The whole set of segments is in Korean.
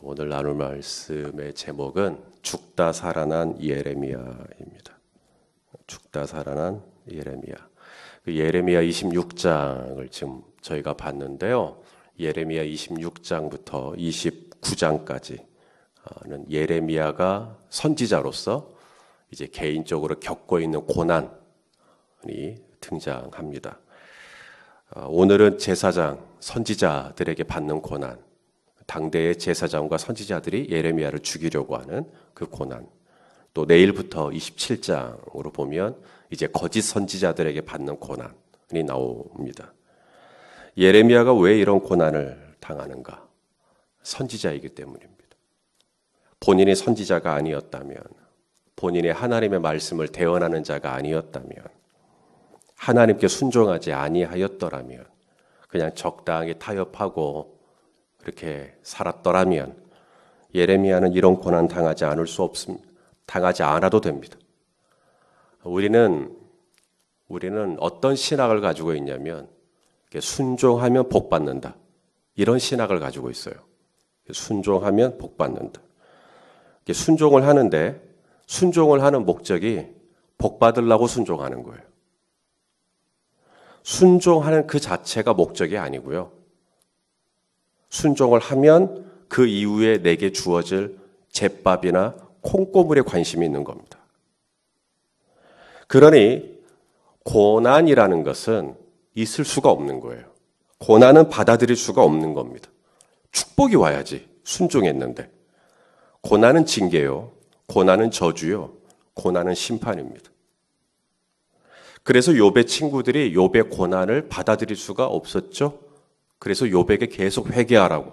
오늘 나눌 말씀의 제목은 죽다 살아난 예레미야입니다. 죽다 살아난 예레미야. 그 예레미야 26장을 지금 저희가 봤는데요. 예레미야 26장부터 29장까지는 예레미야가 선지자로서 이제 개인적으로 겪고 있는 고난이 등장합니다. 오늘은 제사장, 선지자들에게 받는 고난, 당대의 제사장과 선지자들이 예레미야를 죽이려고 하는 그 고난, 또 내일부터 27장으로 보면 이제 거짓 선지자들에게 받는 고난이 나옵니다. 예레미야가 왜 이런 고난을 당하는가? 선지자이기 때문입니다. 본인이 선지자가 아니었다면, 본인이 하나님의 말씀을 대언하는 자가 아니었다면, 하나님께 순종하지 아니하였더라면, 그냥 적당히 타협하고 그렇게 살았더라면 예레미야는 이런 고난 당하지 않을 수 없습니다. 당하지 않아도 됩니다. 우리는 어떤 신학을 가지고 있냐면 순종하면 복 받는다. 이런 신학을 가지고 있어요. 순종하면 복 받는다. 순종을 하는데 순종을 하는 목적이 복 받으려고 순종하는 거예요. 순종하는 그 자체가 목적이 아니고요. 순종을 하면 그 이후에 내게 주어질 제밥이나 콩고물에 관심이 있는 겁니다. 그러니 고난이라는 것은 있을 수가 없는 거예요. 고난은 받아들일 수가 없는 겁니다. 축복이 와야지 순종했는데. 고난은 징계요. 고난은 저주요. 고난은 심판입니다. 그래서 욥의 친구들이 욥의 고난을 받아들일 수가 없었죠. 그래서 욥에게 계속 회개하라고.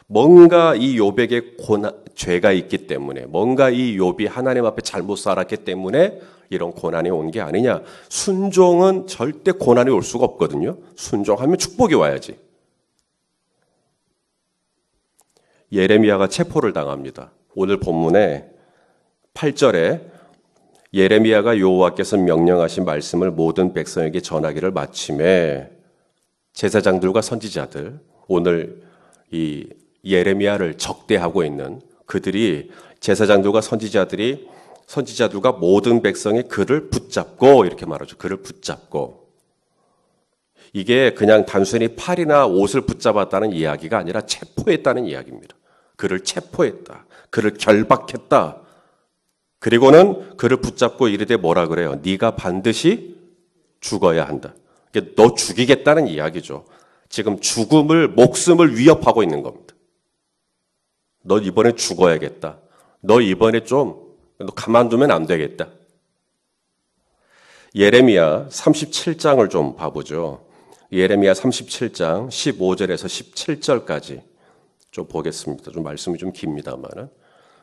뭔가 이 욥에게 죄가 있기 때문에, 뭔가 이 욥이 하나님 앞에 잘못 살았기 때문에 이런 고난이 온 게 아니냐. 순종은 절대 고난이 올 수가 없거든요. 순종하면 축복이 와야지. 예레미야가 체포를 당합니다. 오늘 본문에 8절에 예레미야가 여호와께서 명령하신 말씀을 모든 백성에게 전하기를 마침에 제사장들과 선지자들, 오늘 이 예레미야를 적대하고 있는 그들이, 제사장들과 선지자들과 모든 백성이 그를 붙잡고, 이렇게 말하죠. 그를 붙잡고. 이게 그냥 단순히 팔이나 옷을 붙잡았다는 이야기가 아니라 체포했다는 이야기입니다. 그를 체포했다. 그를 결박했다. 그리고는 그를 붙잡고 이르되 뭐라 그래요? 네가 반드시 죽어야 한다. 너 죽이겠다는 이야기죠. 지금 목숨을 위협하고 있는 겁니다. 너 이번에 죽어야겠다. 너 이번에 너 가만두면 안 되겠다. 예레미야 37장을 좀 봐보죠. 예레미야 37장 15절에서 17절까지 좀 보겠습니다. 좀 말씀이 좀 깁니다만은.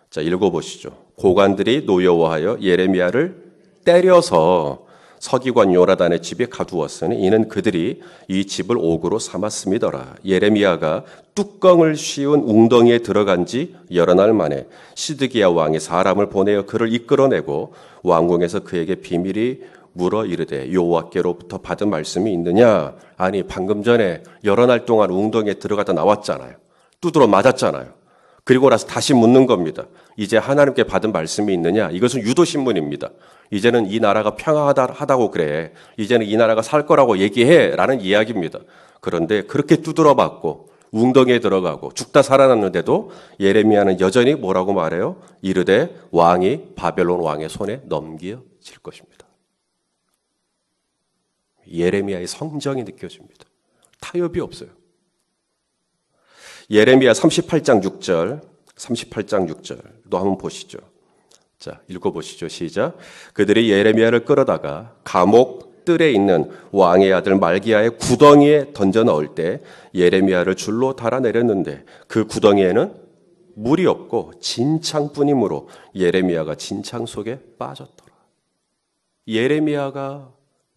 자, 읽어보시죠. 고관들이 노여워하여 예레미야를 때려서 서기관 요나단의 집에 가두었으니 이는 그들이 이 집을 옥으로 삼았음이더라. 예레미야가 뚜껑을 씌운 웅덩이에 들어간 지 여러 날 만에 시드기야 왕이 사람을 보내어 그를 이끌어내고 왕궁에서 그에게 비밀이 물어 이르되 여호와께로부터 받은 말씀이 있느냐? 아니, 방금 전에 여러 날 동안 웅덩이에 들어갔다 나왔잖아요. 두드러 맞았잖아요. 그리고 나서 다시 묻는 겁니다. 이제 하나님께 받은 말씀이 있느냐? 이것은 유도신문입니다. 이제는 이 나라가 평화하다고 그래. 이제는 이 나라가 살 거라고 얘기해. 라는 이야기입니다. 그런데 그렇게 두드러 맞고 웅덩이에 들어가고 죽다 살아났는데도 예레미야는 여전히 뭐라고 말해요? 이르되 왕이 바벨론 왕의 손에 넘겨질 것입니다. 예레미야의 성정이 느껴집니다. 타협이 없어요. 예레미야 38장 6절도 한번 보시죠. 자, 읽어보시죠. 시작. 그들이 예레미야를 끌어다가 감옥 뜰에 있는 왕의 아들 말기야의 구덩이에 던져 넣을 때 예레미야를 줄로 달아내렸는데 그 구덩이에는 물이 없고 진창뿐이므로 예레미야가 진창 속에 빠졌더라. 예레미야가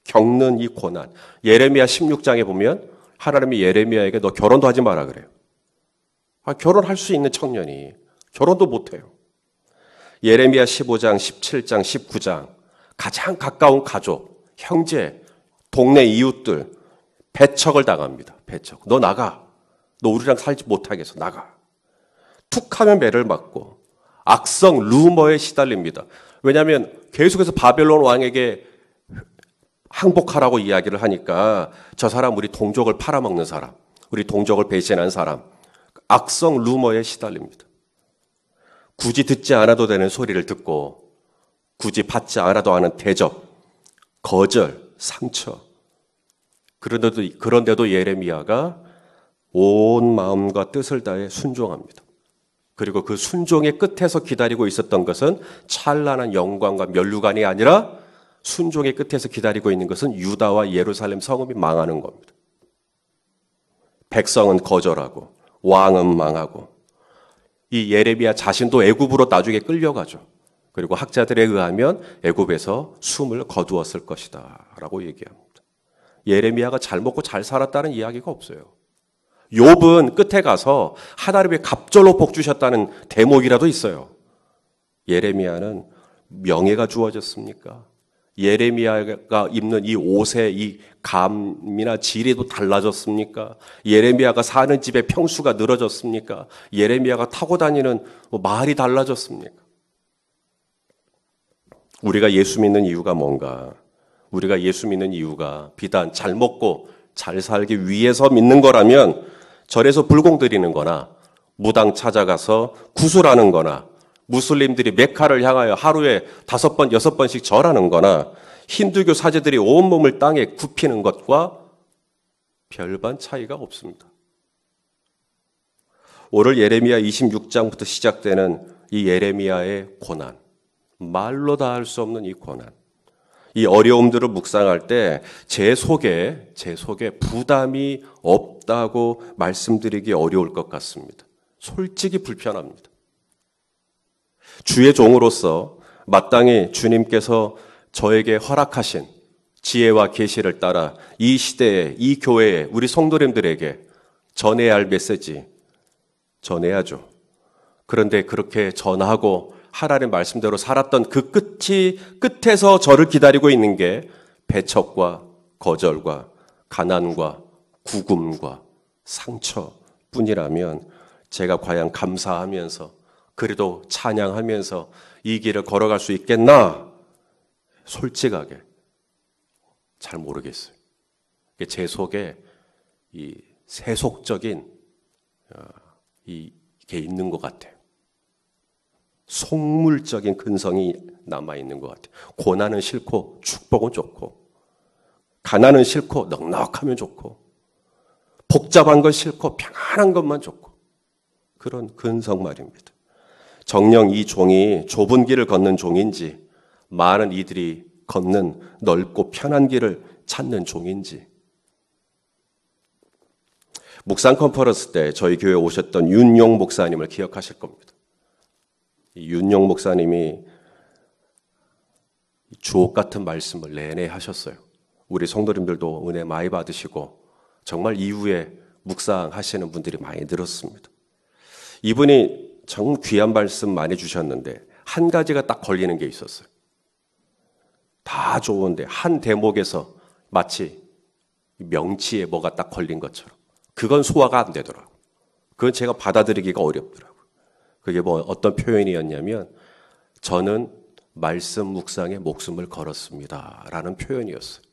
겪는 이 고난. 예레미야 16장에 보면 하나님이 예레미야에게 너 결혼도 하지 마라 그래요. 결혼할 수 있는 청년이 결혼도 못해요. 예레미야 15장, 17장, 19장 가장 가까운 가족, 형제, 동네 이웃들 배척을 당합니다. 배척. 너 나가. 너 우리랑 살지 못하겠어. 나가. 툭 하면 매를 맞고 악성 루머에 시달립니다. 왜냐하면 계속해서 바벨론 왕에게 항복하라고 이야기를 하니까 저 사람 우리 동족을 팔아먹는 사람, 우리 동족을 배신한 사람, 악성 루머에 시달립니다. 굳이 듣지 않아도 되는 소리를 듣고 굳이 받지 않아도 하는 대접, 거절, 상처. 그런데도 예레미야가 온 마음과 뜻을 다해 순종합니다. 그리고 그 순종의 끝에서 기다리고 있었던 것은 찬란한 영광과 면류관이 아니라 순종의 끝에서 기다리고 있는 것은 유다와 예루살렘 성읍이 망하는 겁니다. 백성은 거절하고 왕은 망하고 이 예레미야 자신도 애굽으로 나중에 끌려가죠. 그리고 학자들에 의하면 애굽에서 숨을 거두었을 것이다 라고 얘기합니다. 예레미야가 잘 먹고 잘 살았다는 이야기가 없어요. 욥은 끝에 가서 하나님의 갑절로 복 주셨다는 대목이라도 있어요. 예레미야는 명예가 주어졌습니까? 예레미야가 입는 이 옷의 이 감이나 질이도 달라졌습니까? 예레미야가 사는 집의 평수가 늘어졌습니까? 예레미야가 타고 다니는 말이 달라졌습니까? 우리가 예수 믿는 이유가 뭔가? 우리가 예수 믿는 이유가 비단 잘 먹고 잘 살기 위해서 믿는 거라면 절에서 불공 드리는 거나 무당 찾아가서 구슬하는 거나 무슬림들이 메카를 향하여 하루에 5번, 6번씩 절하는 거나 힌두교 사제들이 온몸을 땅에 굽히는 것과 별반 차이가 없습니다. 오늘 예레미야 26장부터 시작되는 이 예레미야의 고난, 말로 다 할 수 없는 이 고난, 이 어려움들을 묵상할 때 제 속에 부담이 없다고 말씀드리기 어려울 것 같습니다. 솔직히 불편합니다. 주의 종으로서 마땅히 주님께서 저에게 허락하신 지혜와 계시를 따라 이 시대에, 이 교회에, 우리 성도님들에게 전해야 할 메시지 전해야죠. 그런데 그렇게 전하고 하나님 말씀대로 살았던 그 끝에서 저를 기다리고 있는 게 배척과 거절과 가난과 구금과 상처뿐이라면 제가 과연 감사하면서 그래도 찬양하면서 이 길을 걸어갈 수 있겠나? 솔직하게 잘 모르겠어요. 제 속에 이 세속적인 이게 있는 것 같아요. 속물적인 근성이 남아있는 것 같아요. 고난은 싫고 축복은 좋고 가난은 싫고 넉넉하면 좋고 복잡한 건 싫고 평안한 것만 좋고 그런 근성 말입니다. 정녕 이 종이 좁은 길을 걷는 종인지 많은 이들이 걷는 넓고 편한 길을 찾는 종인지. 묵상 컨퍼런스 때 저희 교회에 오셨던 윤용 목사님을 기억하실 겁니다. 이 윤용 목사님이 주옥 같은 말씀을 내내 하셨어요. 우리 성도님들도 은혜 많이 받으시고 정말 이후에 묵상하시는 분들이 많이 늘었습니다. 이분이 정말 귀한 말씀 많이 주셨는데 한 가지가 딱 걸리는 게 있었어요. 다 좋은데 한 대목에서 마치 명치에 뭐가 딱 걸린 것처럼 그건 소화가 안 되더라고요. 그건 제가 받아들이기가 어렵더라고요. 그게 어떤 표현이었냐면 저는 말씀 묵상에 목숨을 걸었습니다 라는 표현이었어요.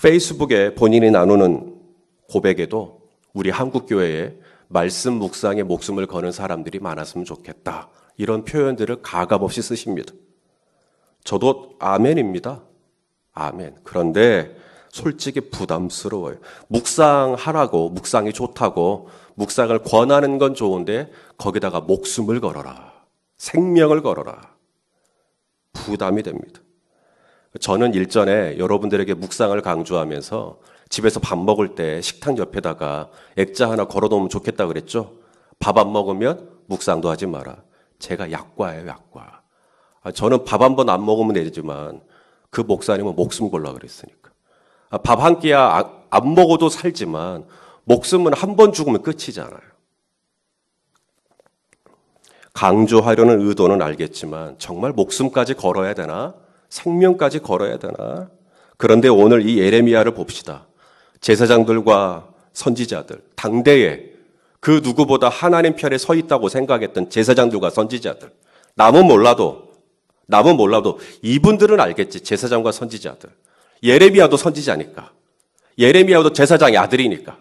페이스북에 본인이 나누는 고백에도 우리 한국교회에 말씀 묵상에 목숨을 거는 사람들이 많았으면 좋겠다 이런 표현들을 가감없이 쓰십니다. 저도 아멘입니다. 아멘. 그런데 솔직히 부담스러워요. 묵상하라고, 묵상이 좋다고 묵상을 권하는 건 좋은데 거기다가 목숨을 걸어라. 생명을 걸어라. 부담이 됩니다. 저는 일전에 여러분들에게 묵상을 강조하면서 집에서 밥 먹을 때 식탁 옆에다가 액자 하나 걸어놓으면 좋겠다 그랬죠. 밥 안 먹으면 묵상도 하지 마라. 제가 약과예요, 약과. 저는 밥 한 번 안 먹으면 되지만 그 목사님은 목숨 걸라 그랬으니까. 밥 한 끼야 안 먹어도 살지만 목숨은 한 번 죽으면 끝이잖아요. 강조하려는 의도는 알겠지만 정말 목숨까지 걸어야 되나? 생명까지 걸어야 되나? 그런데 오늘 이 예레미야를 봅시다. 제사장들과 선지자들, 당대에 그 누구보다 하나님 편에 서 있다고 생각했던 제사장들과 선지자들, 남은 몰라도 이분들은 알겠지. 제사장과 선지자들. 예레미야도 선지자니까. 예레미야도 제사장의 아들이니까.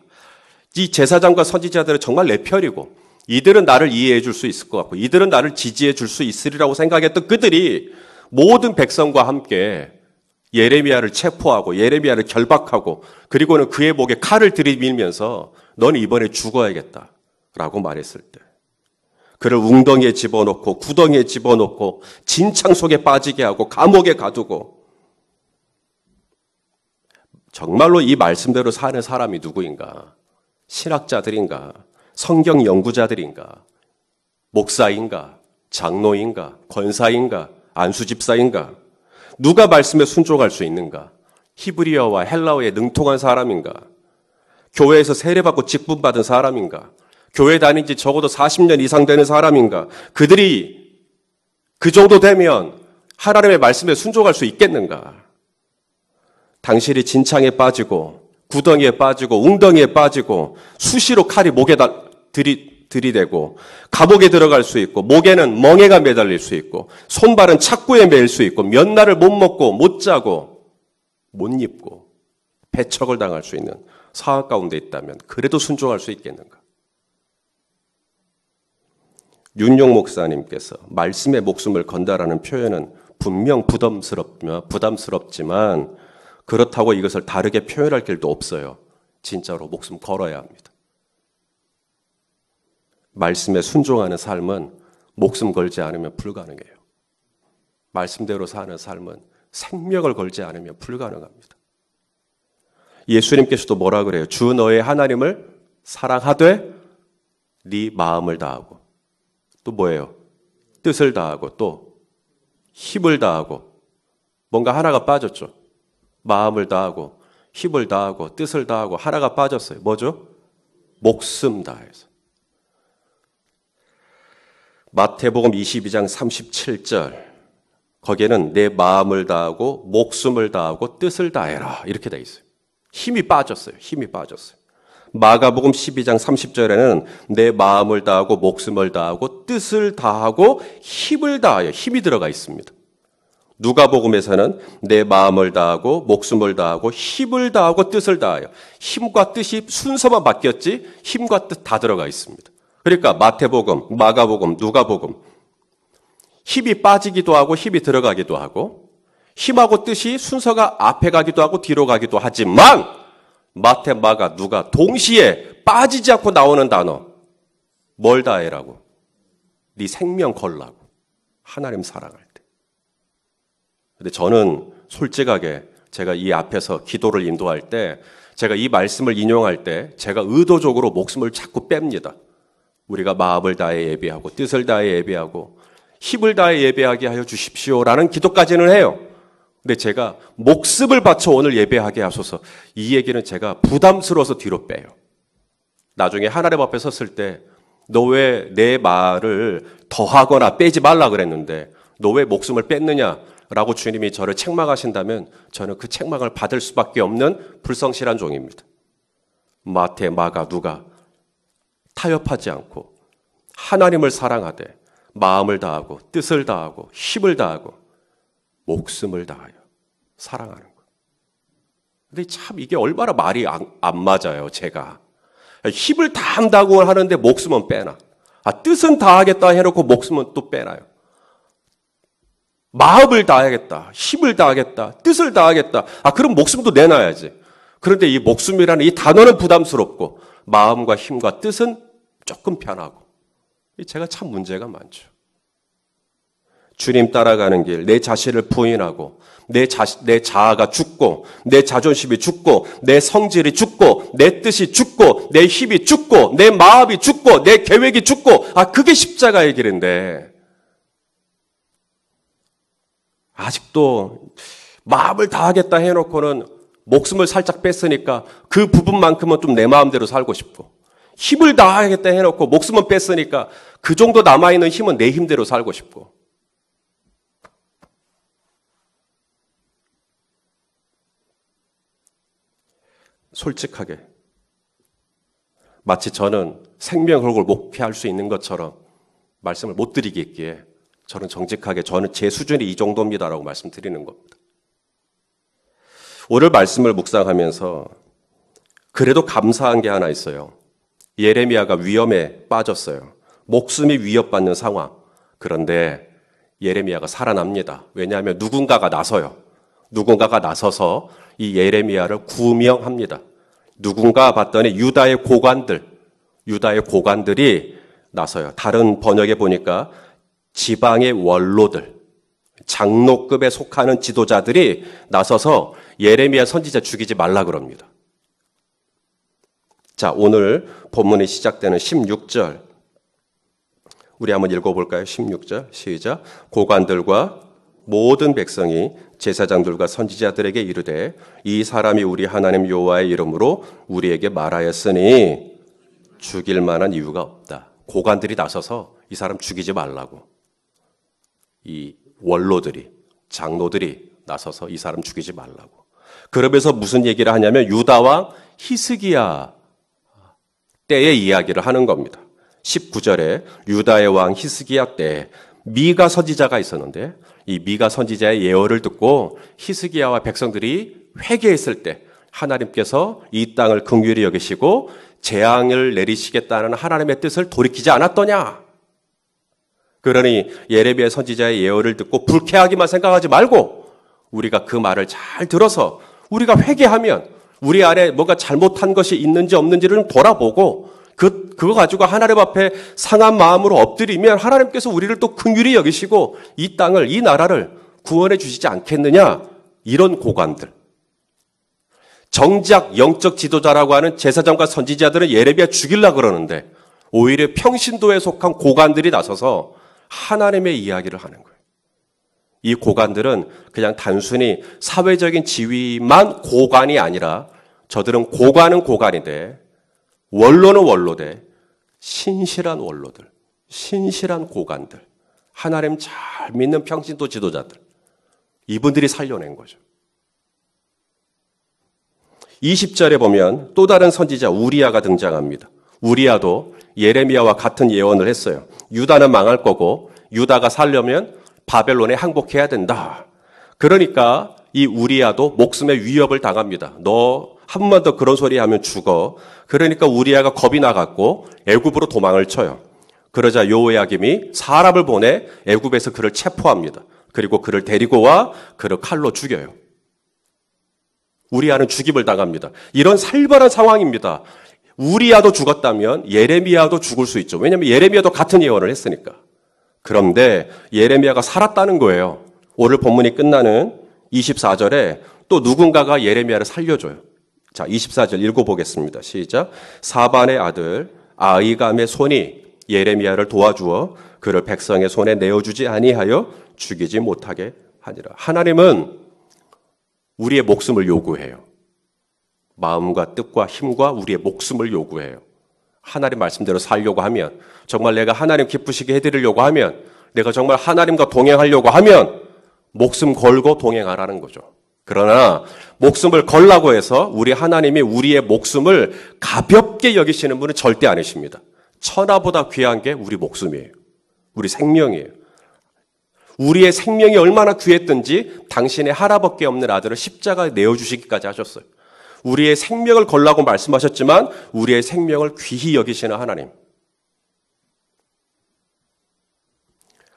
이 제사장과 선지자들은 정말 내 편이고 이들은 나를 이해해 줄 수 있을 것 같고 이들은 나를 지지해 줄 수 있으리라고 생각했던 그들이 모든 백성과 함께 예레미야를 체포하고 예레미야를 결박하고 그리고는 그의 목에 칼을 들이밀면서 넌 이번에 죽어야겠다라고 말했을 때 그를 웅덩이에 집어넣고 구덩이에 집어넣고 진창 속에 빠지게 하고 감옥에 가두고 정말로 이 말씀대로 사는 사람이 누구인가? 신학자들인가? 성경 연구자들인가? 목사인가? 장로인가? 권사인가? 안수집사인가? 누가 말씀에 순종할 수 있는가? 히브리어와 헬라어에 능통한 사람인가? 교회에서 세례받고 직분받은 사람인가? 교회 다닌 지 적어도 40년 이상 되는 사람인가? 그들이 그 정도 되면 하나님의 말씀에 순종할 수 있겠는가? 당신이 진창에 빠지고 구덩이에 빠지고 웅덩이에 빠지고 수시로 칼이 목에다 들이대고 감옥에 들어갈 수 있고 목에는 멍에가 매달릴 수 있고 손발은 착구에 매일 수 있고 면나를 못 먹고 못 자고 못 입고 배척을 당할 수 있는 상황 가운데 있다면 그래도 순종할 수 있겠는가? 윤용 목사님께서 말씀에 목숨을 건다라는 표현은 분명 부담스럽지만 그렇다고 이것을 다르게 표현할 길도 없어요. 진짜로 목숨 걸어야 합니다. 말씀에 순종하는 삶은 목숨 걸지 않으면 불가능해요. 말씀대로 사는 삶은 생명을 걸지 않으면 불가능합니다. 예수님께서도 뭐라 그래요? 주 너의 하나님을 사랑하되 네 마음을 다하고 또 뭐예요? 뜻을 다하고 또 힘을 다하고 뭔가 하나가 빠졌죠. 마음을 다하고 힘을 다하고 뜻을 다하고 하나가 빠졌어요. 뭐죠? 목숨 다해서. 마태복음 22장 37절 거기에는 내 마음을 다하고 목숨을 다하고 뜻을 다해라 이렇게 돼 있어요. 힘이 빠졌어요. 힘이 빠졌어요. 마가복음 12장 30절에는 내 마음을 다하고 목숨을 다하고 뜻을 다하고 힘을 다하여 힘이 들어가 있습니다. 누가복음에서는 내 마음을 다하고 목숨을 다하고 힘을 다하고 뜻을 다하여 힘과 뜻이 순서만 바뀌었지 힘과 뜻 다 들어가 있습니다. 그러니까 마태복음, 마가복음, 누가복음 힘이 빠지기도 하고 힘이 들어가기도 하고 힘하고 뜻이 순서가 앞에 가기도 하고 뒤로 가기도 하지만 마태, 마가, 누가 동시에 빠지지 않고 나오는 단어 뭘 다해라고? 네 생명 걸라고. 하나님 사랑할 때. 근데 저는 솔직하게 제가 이 앞에서 기도를 인도할 때 제가 이 말씀을 인용할 때 제가 의도적으로 목숨을 자꾸 뺍니다. 우리가 마음을 다해 예배하고 뜻을 다해 예배하고 힘을 다해 예배하게 하여 주십시오라는 기도까지는 해요. 근데 제가 목숨을 바쳐 오늘 예배하게 하소서 이 얘기는 제가 부담스러워서 뒤로 빼요. 나중에 하나님 앞에 섰을 때 너 왜 내 말을 더하거나 빼지 말라 그랬는데 너 왜 목숨을 뺐느냐라고 주님이 저를 책망하신다면 저는 그 책망을 받을 수밖에 없는 불성실한 종입니다. 마태, 마가, 누가 타협하지 않고 하나님을 사랑하되 마음을 다하고 뜻을 다하고 힘을 다하고 목숨을 다하여 사랑하는 것. 근데 참 이게 얼마나 말이 안 맞아요, 제가. 힘을 다한다고 하는데 목숨은 빼나. 뜻은 다하겠다 해놓고 목숨은 또 빼나요. 마음을 다하겠다, 힘을 다하겠다, 뜻을 다하겠다. 그럼 목숨도 내놔야지. 그런데 이 목숨이라는 이 단어는 부담스럽고 마음과 힘과 뜻은 조금 편하고. 제가 참 문제가 많죠. 주님 따라가는 길, 내 자신을 부인하고 내 자아가 죽고 내 자존심이 죽고 내 성질이 죽고 내 뜻이 죽고 내 힘이 죽고 내 마음이 죽고 내 계획이 죽고 그게 십자가의 길인데 아직도 마음을 다하겠다 해놓고는 목숨을 살짝 뺐으니까 그 부분만큼은 좀 내 마음대로 살고 싶고 힘을 다하겠다 해놓고 목숨은 뺐으니까 그 정도 남아있는 힘은 내 힘대로 살고 싶고 솔직하게. 마치 저는 생명 헐곡을 목회할 수 있는 것처럼 말씀을 못 드리겠기에 저는 정직하게 저는 제 수준이 이 정도입니다라고 말씀드리는 겁니다. 오늘 말씀을 묵상하면서 그래도 감사한 게 하나 있어요. 예레미야가 위험에 빠졌어요. 목숨이 위협받는 상황. 그런데 예레미야가 살아납니다. 왜냐하면 누군가가 나서요. 누군가가 나서서 이 예레미야를 구명합니다. 누군가 봤더니 유다의 고관들이 나서요. 다른 번역에 보니까 지방의 원로들, 장로급에 속하는 지도자들이 나서서 예레미야 선지자 죽이지 말라 그럽니다. 자, 오늘 본문이 시작되는 16절 우리 한번 읽어볼까요? 16절 시작. 고관들과 모든 백성이 제사장들과 선지자들에게 이르되 이 사람이 우리 하나님 여호와의 이름으로 우리에게 말하였으니 죽일 만한 이유가 없다. 고관들이 나서서 이 사람 죽이지 말라고. 이 원로들이, 장로들이 나서서 이 사람 죽이지 말라고. 그러면서 무슨 얘기를 하냐면 유다 왕 히스기야 때의 이야기를 하는 겁니다. 19절에 유다의 왕 히스기야 때 미가 선지자가 있었는데 이 미가 선지자의 예언을 듣고 히스기야와 백성들이 회개했을 때 하나님께서 이 땅을 긍휼히 여기시고 재앙을 내리시겠다는 하나님의 뜻을 돌이키지 않았더냐. 그러니 예레미야 선지자의 예언을 듣고 불쾌하기만 생각하지 말고 우리가 그 말을 잘 들어서 우리가 회개하면 우리 안에 뭔가 잘못한 것이 있는지 없는지를 좀 돌아보고 그거 가지고 하나님 앞에 상한 마음으로 엎드리면 하나님께서 우리를 또 긍휼히 여기시고 이 땅을, 이 나라를 구원해 주시지 않겠느냐. 이런 고관들. 정작 영적 지도자라고 하는 제사장과 선지자들은 예레미야 죽이려고 그러는데 오히려 평신도에 속한 고관들이 나서서 하나님의 이야기를 하는 거예요. 이 고관들은 그냥 단순히 사회적인 지위만 고관이 아니라 저들은 고관은 고관인데 원로는 원로대 신실한 원로들, 신실한 고관들, 하나님 잘 믿는 평신도 지도자들 이분들이 살려낸 거죠. 20절에 보면 또 다른 선지자 우리야가 등장합니다. 우리야도 예레미야와 같은 예언을 했어요. 유다는 망할 거고 유다가 살려면 바벨론에 항복해야 된다. 그러니까 이 우리야도 목숨의 위협을 당합니다. 너 한 번만 더 그런 소리 하면 죽어. 그러니까 우리야가 겁이 나갔고 애굽으로 도망을 쳐요. 그러자 여호야김이 사람을 보내 애굽에서 그를 체포합니다. 그리고 그를 데리고 와 그를 칼로 죽여요. 우리야는 죽임을 당합니다. 이런 살벌한 상황입니다. 우리야도 죽었다면 예레미야도 죽을 수 있죠. 왜냐하면 예레미야도 같은 예언을 했으니까. 그런데 예레미야가 살았다는 거예요. 오늘 본문이 끝나는 24절에 또 누군가가 예레미야를 살려줘요. 자, 24절 읽어보겠습니다. 시작. 사반의 아들 아이감의 손이 예레미야를 도와주어 그를 백성의 손에 내어주지 아니하여 죽이지 못하게 하니라. 하나님은 우리의 목숨을 요구해요. 마음과 뜻과 힘과 우리의 목숨을 요구해요. 하나님 말씀대로 살려고 하면, 정말 내가 하나님 기쁘시게 해드리려고 하면, 내가 정말 하나님과 동행하려고 하면 목숨 걸고 동행하라는 거죠. 그러나 목숨을 걸라고 해서 우리 하나님이 우리의 목숨을 가볍게 여기시는 분은 절대 아니십니다. 천하보다 귀한 게 우리 목숨이에요. 우리 생명이에요. 우리의 생명이 얼마나 귀했든지 당신의 하나밖에 없는 아들을 십자가에 내어주시기까지 하셨어요. 우리의 생명을 걸라고 말씀하셨지만 우리의 생명을 귀히 여기시는 하나님.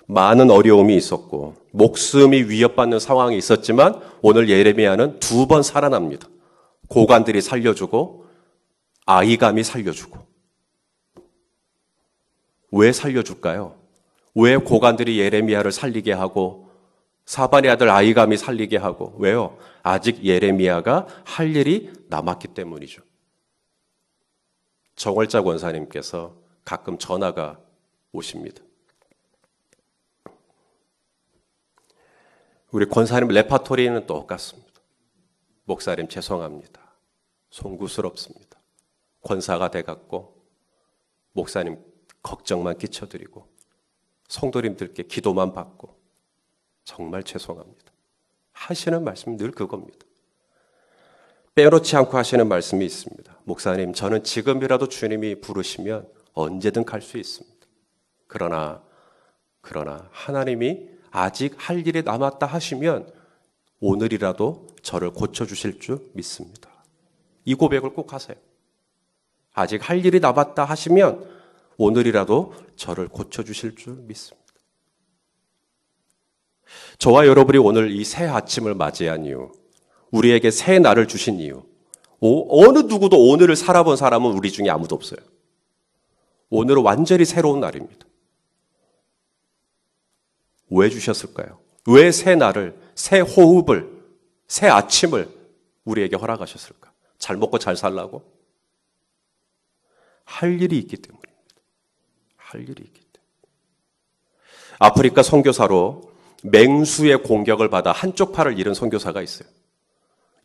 많은 어려움이 있었고 목숨이 위협받는 상황이 있었지만 오늘 예레미야는 2번 살아납니다. 고관들이 살려주고 아이감이 살려주고. 왜 살려줄까요? 왜 고관들이 예레미야를 살리게 하고 사반의 아들 아이감이 살리게 하고 왜요? 아직 예레미야가 할 일이 남았기 때문이죠. 정월자 권사님께서 가끔 전화가 오십니다. 우리 권사님 레파토리는 똑같습니다. 목사님 죄송합니다. 송구스럽습니다. 권사가 돼갖고 목사님 걱정만 끼쳐드리고 성도님들께 기도만 받고 정말 죄송합니다. 하시는 말씀은 늘 그겁니다. 빼놓지 않고 하시는 말씀이 있습니다. 목사님, 저는 지금이라도 주님이 부르시면 언제든 갈 수 있습니다. 그러나 하나님이 아직 할 일이 남았다 하시면 오늘이라도 저를 고쳐주실 줄 믿습니다. 이 고백을 꼭 하세요. 아직 할 일이 남았다 하시면 오늘이라도 저를 고쳐주실 줄 믿습니다. 저와 여러분이 오늘 이 새 아침을 맞이한 이유, 우리에게 새 날을 주신 이유, 어느 누구도 오늘을 살아본 사람은 우리 중에 아무도 없어요. 오늘은 완전히 새로운 날입니다. 왜 주셨을까요? 왜 새 날을, 새 호흡을, 새 아침을 우리에게 허락하셨을까? 잘 먹고 잘 살라고? 할 일이 있기 때문입니다. 할 일이 있기 때문에. 아프리카 선교사로 맹수의 공격을 받아 한쪽 팔을 잃은 선교사가 있어요.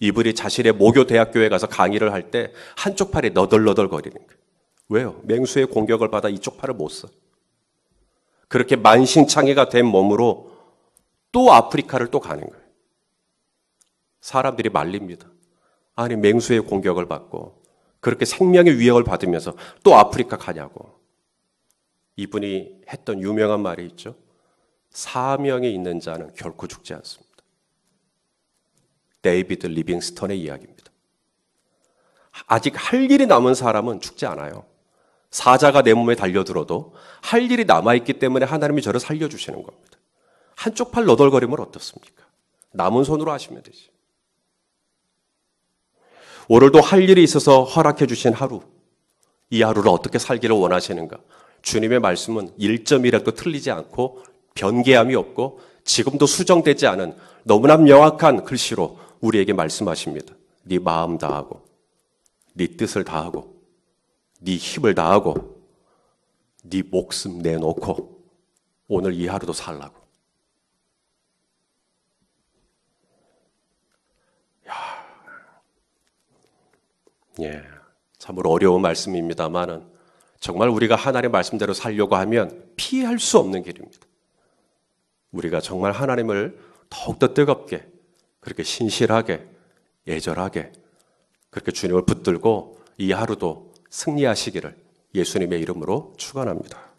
이분이 자신의 모교 대학교에 가서 강의를 할 때 한쪽 팔이 너덜너덜 거리는 거예요. 왜요? 맹수의 공격을 받아 이쪽 팔을 못 써. 그렇게 만신창이가 된 몸으로 또 아프리카를 또 가는 거예요. 사람들이 말립니다. 아니, 맹수의 공격을 받고 그렇게 생명의 위협을 받으면서 또 아프리카 가냐고. 이분이 했던 유명한 말이 있죠. 사명이 있는 자는 결코 죽지 않습니다. 데이비드 리빙스턴의 이야기입니다. 아직 할 일이 남은 사람은 죽지 않아요. 사자가 내 몸에 달려들어도 할 일이 남아있기 때문에 하나님이 저를 살려주시는 겁니다. 한쪽 팔 너덜거리면 어떻습니까? 남은 손으로 하시면 되지. 오늘도 할 일이 있어서 허락해 주신 하루, 이 하루를 어떻게 살기를 원하시는가? 주님의 말씀은 1점이라도 틀리지 않고 변개함이 없고 지금도 수정되지 않은 너무나 명확한 글씨로 우리에게 말씀하십니다. 네 마음 다하고 네 뜻을 다하고 네 힘을 다하고 네 목숨 내놓고 오늘 이 하루도 살라고. 참으로 어려운 말씀입니다만은 정말 우리가 하나님의 말씀대로 살려고 하면 피할 수 없는 길입니다. 우리가 정말 하나님을 더욱더 뜨겁게, 그렇게 신실하게, 애절하게, 그렇게 주님을 붙들고 이 하루도 승리하시기를 예수님의 이름으로 축원합니다.